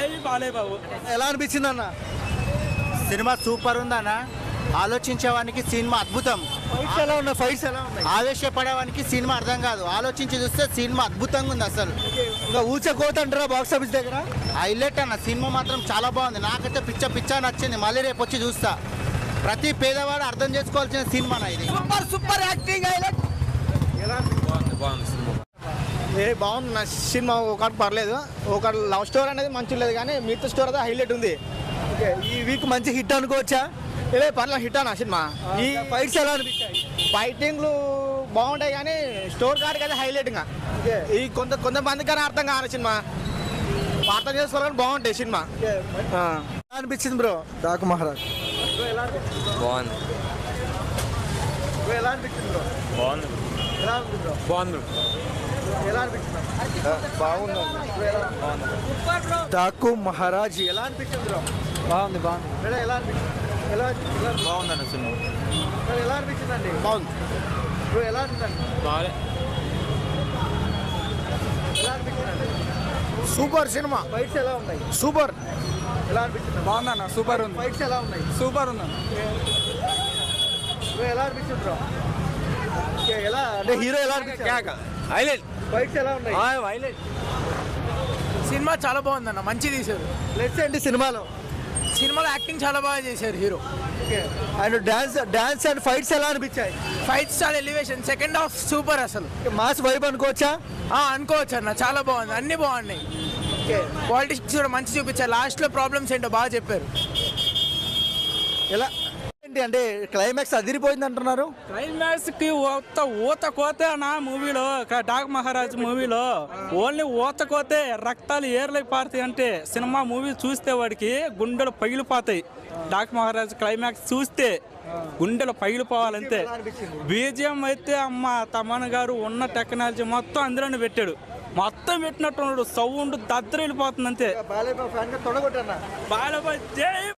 జై బాలయ్య బాబు. ఎలా అనిపించింది అన్న? సినిమా సూపర్ ఉందన్న. ఆలోచించేవానికి సినిమా అద్భుతం. ఫైట్స్ ఎలా ఉన్నాయి? ఫైట్స్ ఎలా ఉన్నాయి? ఆవేశపడేవానికి సినిమా అర్థం కాదు. ఆలోచించి చూస్తే సినిమా అద్భుతంగా ఉంది. అసలు ఇంకా ఊచకోత అంటారా బాక్స్ ఆఫీస్ దగ్గర? హైలైట్ అన్న. సినిమా మాత్రం చాలా బాగుంది. నాకైతే పిచ్చ నచ్చింది. మళ్ళీ రేపు వచ్చి చూస్తా. ప్రతి పేదవాడు అర్థం చేసుకోవాల్సిన సినిమా ఇది. Super acting highlight. బాగుంది నా సినిమా. ఒకటి పర్లేదు, ఒక లవ్ స్టోరీ అనేది మంచి లేదు, కానీ మిగతా స్టోరీ అయితే హైలైట్ ఉంది. ఓకే, ఈ వీక్ మంచి హిట్ అనుకోవచ్చా? పర్లేదు, హిట్ అన్న సినిమా. ఈ ఫైట్స్ ఎలా అనిపించాయి? ఫైటింగ్లు బాగుంటాయి, కానీ స్టోర్ కాడికి అయితే హైలైట్గా. ఈ కొంతమందికి కానీ అర్థం కాని సినిమా, అర్థం చేసుకోవాలని బాగుంటాయి సినిమా. ఎలా అనిపించింది బ్రో? డాకు మహారాజ్ బాగుంది. ఎలా అనిపించింది బ్రో? బాగుంది. ఎలా ఉంది బ్రో? బాగుంది. ఎలా అనిపించింది? బాగుంది. డాకు మహారాజ్ ఎలా అనిపించింది బ్రో? బాగుంది. ఎలా అనిపించింది? బాగుందన్న సినిమా. ఎలా అనిపించిందండి? బాగుంది. బ్రో ఎలా అనిపించింది? బాగా ఎలా అనిపించిందండి? Super cinema. ఫైట్స్ ఎలా ఉన్నాయి? సూపర్. ఎలా అనిపించింది? బాగుందన్న. సూపర్ ఉంది. ఫైట్స్ ఎలా ఉన్నాయి? సూపర్ ఉందన్న. బ్రో ఎలా అనిపించింది బ్రో? ఎలా అంటే హీరో ఎలా అనిపించింది? హైలైట్. ఫైట్స్ ఎలా ఉన్నాయి? హైలైట్. సినిమా చాలా బాగుందన్న, మంచి తీశారు. ప్లస్ ఏంటి సినిమాలో? సినిమాలో యాక్టింగ్ చాలా బాగా చేశారు hero. And dance and fights ఎలా అనిపించాయి? ఫైట్స్ చాలా ఎలివేషన్, సెకండ్ హాఫ్ సూపర్ అసలు. మాస్ వైబ్ అనుకోవచ్చా? అనుకోవచ్చు అన్న, చాలా బాగుంది, అన్ని బాగున్నాయి. పాలిటిక్స్ కూడా మంచి చూపించారు. లాస్ట్లో ప్రాబ్లమ్స్ ఏంటో బాగా చెప్పారు. ఎలా ఏంటి అంటే క్లైమాక్స్ అదిరిపోయింది అంటున్నారు. క్లైమాక్స్ కి ఊత కోతే నా మూవీలో, డాక్ మహారాజ్ మూవీలో ఓన్లీ ఊత కోతే రక్తాలు ఏర్లకి పారుతాయి. అంటే సినిమా మూవీ చూస్తే వాడికి గుండెలు పగిలిపోతాయి. డాక్ మహారాజ్ క్లైమాక్స్ చూస్తే గుండెలు పగిలిపోవాలంతే. బీజిఎం అయితే అమ్మ తమన్ గారు ఉన్న టెక్నాలజీ మొత్తం అందులోనే పెట్టాడు. మొత్తం పెట్టినట్టున్నాడు. సౌండ్ దద్దరిల్లిపోతుంది అంతే. బాలయ్య ఫ్యాన్ గా తొడగొట్టన్నా. బాలయ్య జై.